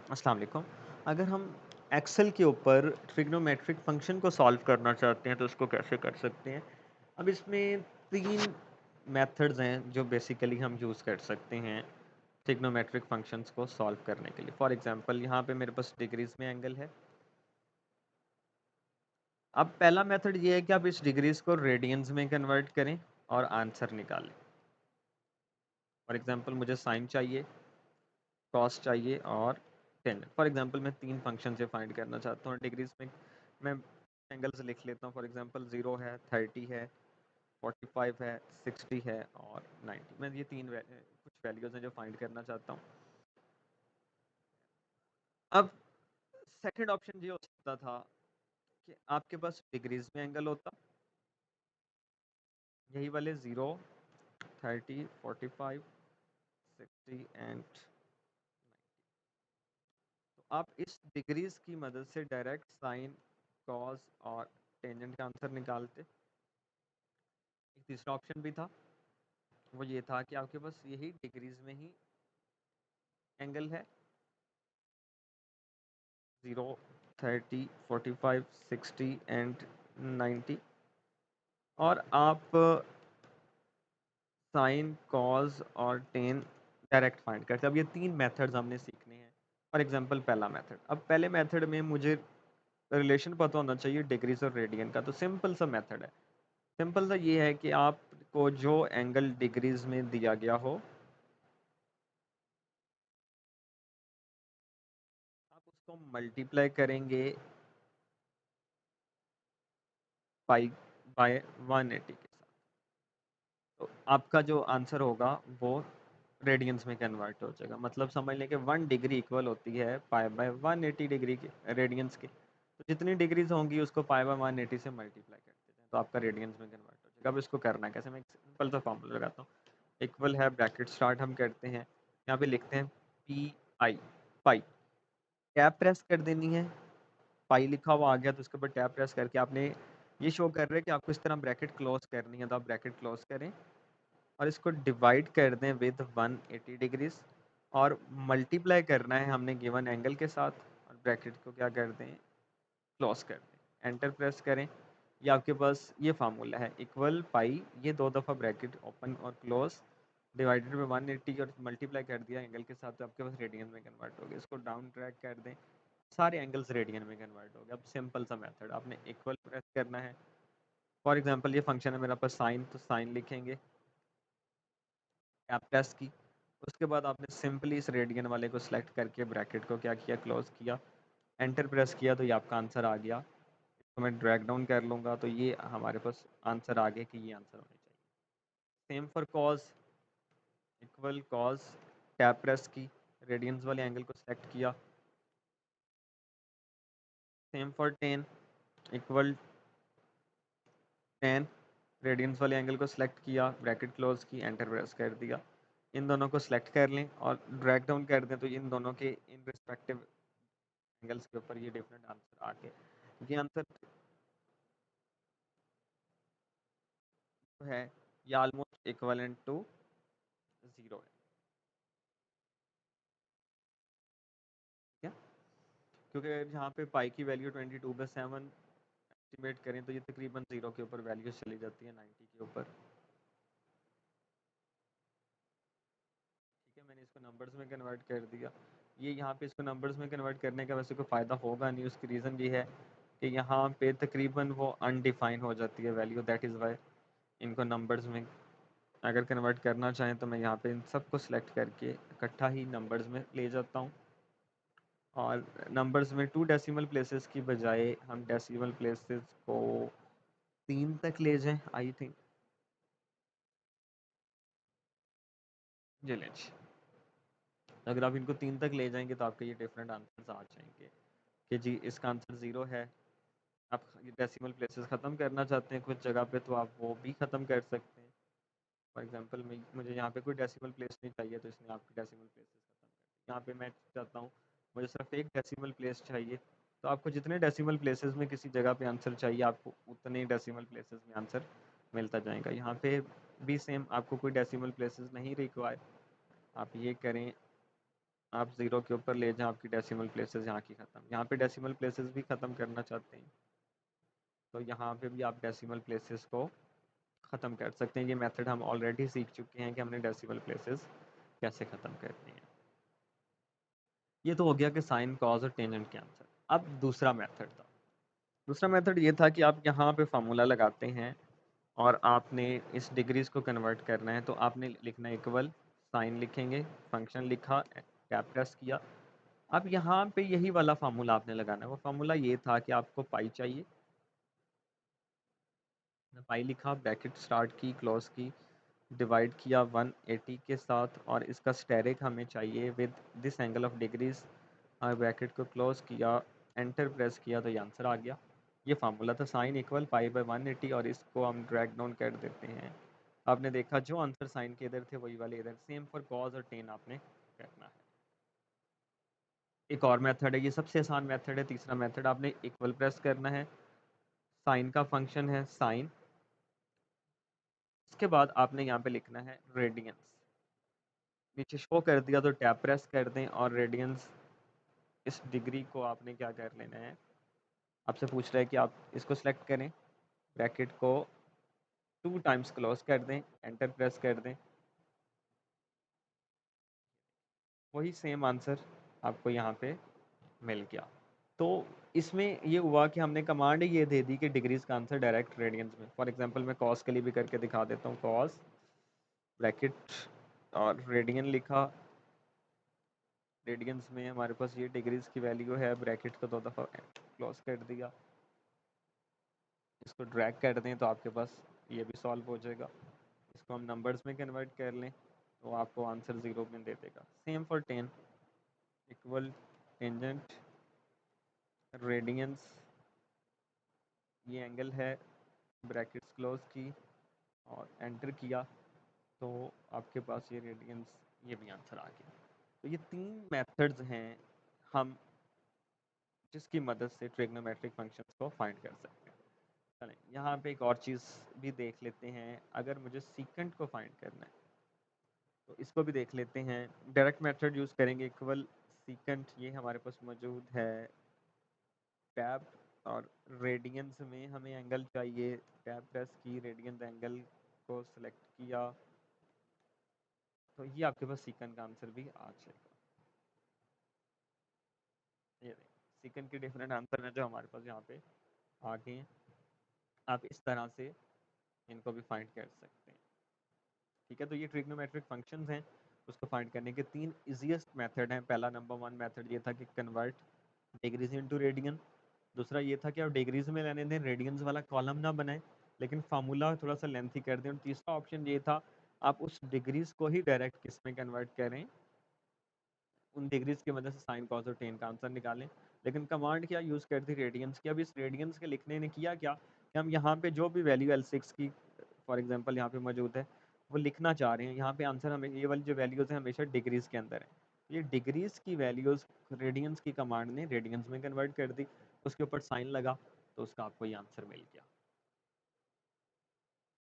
अस्सलाम वालेकुम। अगर हम एक्सेल के ऊपर ट्रिग्नोमेट्रिक फंक्शन को सॉल्व करना चाहते हैं तो उसको कैसे कर सकते हैं? अब इसमें 3 मेथड्स हैं जो बेसिकली हम यूज़ कर सकते हैं ट्रिग्नोमेट्रिक फंक्शंस को सॉल्व करने के लिए। फॉर एग्ज़ाम्पल यहाँ पे मेरे पास डिग्रीज़ में एंगल है। अब पहला मेथड ये है कि आप इस डिग्रीज़ को रेडियंस में कन्वर्ट करें और आंसर निकालें। फॉर एग्ज़ाम्पल मुझे साइन चाहिए, कॉस चाहिए और टेन। फॉर एग्जांपल मैं 3 फंक्शन से फाइंड करना चाहता हूँ डिग्रीज में। मैं एंगल्स लिख लेता हूँ। फॉर एग्जांपल 0 है, 30 है, 45 है, 60 है और 90। मैं ये कुछ वैल्यूज हैं जो फाइंड करना चाहता हूँ। अब सेकंड ऑप्शन ये हो सकता था कि आपके पास डिग्रीज में एंगल होता, यही वाले 0, 30, 45, 60 एंड तो आप इस डिग्रीज की मदद से डायरेक्ट साइन, कॉस और टेंजेंट का आंसर निकालते। एक तीसरा ऑप्शन भी था, वो ये था कि आपके पास यही डिग्रीज में ही एंगल है, 0, 30, 45, 60 एंड 90 और आप साइन, कॉस और टेन डायरेक्ट फाइंड करते हैं। अब ये 3 मेथड्स हमने सीखने हैं। फॉर एग्जांपल पहला मेथड, अब पहले मेथड में मुझे रिलेशन पता होना चाहिए डिग्रीज और रेडियन का। तो सिंपल सा मेथड है, सिंपल सा ये है कि आपको जो एंगल डिग्रीज में दिया गया हो आप उसको मल्टीप्लाई करेंगे पाई बाय 180 के साथ। तो आपका जो आंसर होगा वो रेडियंस में कन्वर्ट हो जाएगा। मतलब समझ लें कि 1 डिग्री इक्वल होती है पाई बाय 180 डिग्री के रेडियंस के। तो जितनी डिग्रीज होंगी उसको पाई बाय 180 से मल्टीप्लाई कर देते हैं तो आपका रेडियंस में कन्वर्ट हो जाएगा। अब इसको करना है कैसे? मैं एक सिंपल सा फॉर्मूला लगाता हूँ। इक्वल है, ब्रैकेट स्टार्ट हम करते हैं, यहाँ पे लिखते हैं P I, pi. Tab press कर देनी है, पाई लिखा हुआ आ गया तो उसके ऊपर टैब प्रेस करके आपने ये शो कर रहे हैं कि आपको इस तरह ब्रैकेट क्लोज करनी है, तो आप ब्रैकेट क्लोज करें और इसको डिवाइड कर दें विद 180 डिग्रीज और मल्टीप्लाई करना है हमने गिवन एंगल के साथ और ब्रैकेट को क्या कर दें, क्लोज कर दें, एंटर प्रेस करें। ये आपके पास ये फार्मूला है, इक्वल पाई, ये 2 दफ़ा ब्रैकेट ओपन और क्लोज डिवाइडेड बाय 180 और मल्टीप्लाई कर दिया एंगल के साथ, तो आपके पास रेडियन में कन्वर्ट हो गया। इसको डाउन ट्रैक कर दें, सारे एंगल्स रेडियन में कन्वर्ट हो गए। अब सिंपल सा मेथड, आपने इक्वल प्रेस करना है। फॉर एग्जांपल ये फंक्शन है मेरा पास साइन, तो साइन लिखेंगे, टैब प्रेस की, उसके बाद आपने सिंपली इस रेडियन वाले को सिलेक्ट करके ब्रैकेट को क्या किया, क्लोज किया, एंटर प्रेस किया, तो ये आपका आंसर आ गया। तो मैं ड्रैग डाउन कर लूँगा तो ये हमारे पास आंसर आ गया कि ये आंसर होना चाहिए। Same for cos, equal cos, tab press की, रेडियंस वाले एंगल को सिलेक्ट किया। Same for tan, equal tan, radians वाले एंगल को सिलेक्ट किया, ब्रैकेट क्लोज की, एंटर प्रेस कर दिया। इन दोनों को सिलेक्ट कर लें और ड्रैग डाउन कर दें तो इन दोनों के इन रिस्पेक्टिव एंगल्स के ऊपर ये डिफरेंट आंसर आ गए। ये आंसर है ये ऑलमोस्ट इक्वलेंट टू 0 है, ठीक है? क्योंकि यहाँ पे पाई की वैल्यू 22/7 एस्टिमेट करें तो ये तकरीबन 0 के ऊपर वैल्यू चली जाती है 90 के ऊपर। ठीक है, मैंने इसको नंबर्स में कन्वर्ट कर दिया। ये यहाँ पे इसको नंबर्स में कन्वर्ट करने का वैसे कोई फ़ायदा होगा नहीं, उसकी रीज़न ये है कि यहाँ पे तकरीबन वो अनडिफाइन हो जाती है वैल्यू, दैट इज़ वाई इनको नंबर्स में अगर कन्वर्ट करना चाहें तो मैं यहाँ पे इन सबको सिलेक्ट करके इकट्ठा ही नंबर्स में ले जाता हूँ और नंबर्स में 2 डेसिमल प्लेसेस की बजाय हम डेसिमल प्लेसेस को 3 तक ले जाएं, आई थिंक। जी लें, अगर आप इनको 3 तक ले जाएंगे तो आपके ये डिफरेंट आंसर्स आ जाएंगे कि जी इसका आंसर 0 है। आप डेसिमल प्लेसेस ख़त्म करना चाहते हैं कुछ जगह पे तो आप वो भी ख़त्म कर सकते हैं। फॉर एग्जांपल मुझे यहाँ पे कोई डेसिमल प्लेस नहीं चाहिए तो इसने आपकी डेसिमल प्लेसेस ख़त्म कर दी। यहाँ पे मैं चाहता हूँ मुझे सिर्फ एक डेसिमल प्लेस चाहिए, तो आपको जितने डेसिमल प्लेसेस में किसी जगह पे आंसर चाहिए आपको उतने ही डेसिमल प्लेसेस में आंसर मिलता जाएगा। यहाँ पे भी सेम, आपको कोई डेसिमल प्लेसेस नहीं रिक्वायर, आप ये करें आप 0 के ऊपर ले जाएं, आपकी डेसिमल प्लेसेस यहाँ की ख़त्म। यहाँ पे डेसिमल प्लेसेस भी ख़त्म करना चाहते हैं तो यहाँ पे भी आप डेसिमल प्लेसेस को ख़त्म कर सकते हैं। ये मेथड हम ऑलरेडी सीख चुके हैं कि हमने डेसिमल प्लेसेस कैसे ख़त्म करनी है। ये तो हो गया कि साइन, कॉज और टेंजेंट के आंसर। अब दूसरा मेथड था। दूसरा मेथड ये था कि आप यहाँ पे फार्मूला लगाते हैं और आपने इस डिग्रीज को कन्वर्ट करना है, तो आपने लिखना इक्वल, साइन लिखेंगे, फंक्शन लिखा, टैब प्रेस किया। अब यहाँ पे यही वाला फार्मूला आपने लगाना है। वो फार्मूला ये था कि आपको पाई चाहिए, पाई लिखा, ब्रैकेट स्टार्ट की, क्लोज की, डिवाइड किया 180 के साथ, और इसका स्टेरिक हमें चाहिए with this angle of degrees, और ब्रैकेट को क्लोज किया, एंटर प्रेस किया, तो ये आंसर आ गया। ये फार्मूला था साइन इक्वल पाई बाई 180, और इसको हम ड्रैग डाउन कर देते हैं। आपने देखा जो आंसर साइन के इधर थे वही वाले इधर। सेम फॉर कॉज और टेन आपने करना है। एक और मेथड है, ये सबसे आसान मेथड है। तीसरा मेथड, आपने इक्वल प्रेस करना है, साइन का फंक्शन है साइन, इसके बाद आपने यहाँ पे लिखना है रेडियंस। नीचे शो कर दिया तो टैब प्रेस कर दें, और रेडियंस इस डिग्री को आपने क्या कर लेना है, आपसे पूछ रहा है कि आप इसको सिलेक्ट करें, ब्रैकेट को 2 टाइम्स क्लोज कर दें, एंटर प्रेस कर दें, वही सेम आंसर आपको यहाँ पे मिल गया। तो इसमें ये हुआ कि हमने कमांड ये दे दी कि डिग्रीज का आंसर डायरेक्ट रेडियंस में। फॉर एग्जांपल मैं कॉस के लिए भी करके दिखा देता हूँ। कॉस ब्रैकेट और रेडियन लिखा, रेडियंस में हमारे पास ये डिग्रीज की वैल्यू है, ब्रैकेट को 2 दफ़ा क्लोज कर दिया, इसको ड्रैग कर दें तो आपके पास ये भी सॉल्व हो जाएगा। इसको हम नंबर्स में कन्वर्ट कर लें तो आपको आंसर 0 में दे देगा। Same for 10, equal tangent radians, ये एंगल है, ब्रैकेट्स क्लोज की और एंटर किया, तो आपके पास ये रेडियंस, ये भी आंसर आ गया। तो ये 3 मेथड्स हैं हम जिसकी मदद से ट्रिग्नोमेट्रिक फंक्शंस को फाइंड कर सकते हैं। चलें यहाँ पे एक और चीज़ भी देख लेते हैं। अगर मुझे सीकेंट को फाइंड करना है तो इसको भी देख लेते हैं। डायरेक्ट मेथड यूज़ करेंगे, इक्वल सीकेंट, ये हमारे पास मौजूद है, टैब और रेडियंस में हमें एंगल चाहिए, टैब प्रेस की, रेडियंस एंगल को सिलेक्ट किया, तो ये आपके पास सीकेंट का आंसर भी आ जाएगा। ये सीकेंट के डिफरेंट आंसर हैं जो हमारे पास यहाँ पे आ गए हैं। आप इस तरह से इनको भी फाइंड कर सकते हैं। ठीक है, तो ये ट्रिग्नोमेट्रिक फंक्शंस हैं, उसको फाइंड करने के 3 इजीएस्ट मेथड हैं। पहला नंबर 1 मेथड ये था कि कन्वर्ट डिग्रीज इनटू रेडियन। दूसरा ये था कि आप डिग्रीज में लेने दें, रेडियंस वाला कॉलम ना बनाएं, लेकिन फार्मूला थोड़ा सा लेंथी कर दें। और तीसरा ऑप्शन ये था, आप उस डिग्रीज को ही डायरेक्ट किस में कन्वर्ट करें, उन डिग्रीज की मदद से साइन कॉस और टेन का आंसर निकालें। लेकिन कमांड क्या यूज़ कर दी, रेडियंस की। अब इस रेडियंस के लिखने ने किया क्या कि हम यहाँ पे जो भी वैल्यू L6 की फॉर एग्जांपल यहाँ पे मौजूद है वो लिखना चाह रहे हैं। यहाँ पे आंसर हमें ये वाली जो वैल्यूज़ हैं हमेशा डिग्रीज के अंदर है। ये डिग्रीज की वैल्यूज़ रेडियंस की कमांड ने रेडियंस में कन्वर्ट कर दी, उसके ऊपर साइन लगा, तो उसका आपको ये आंसर मिल गया।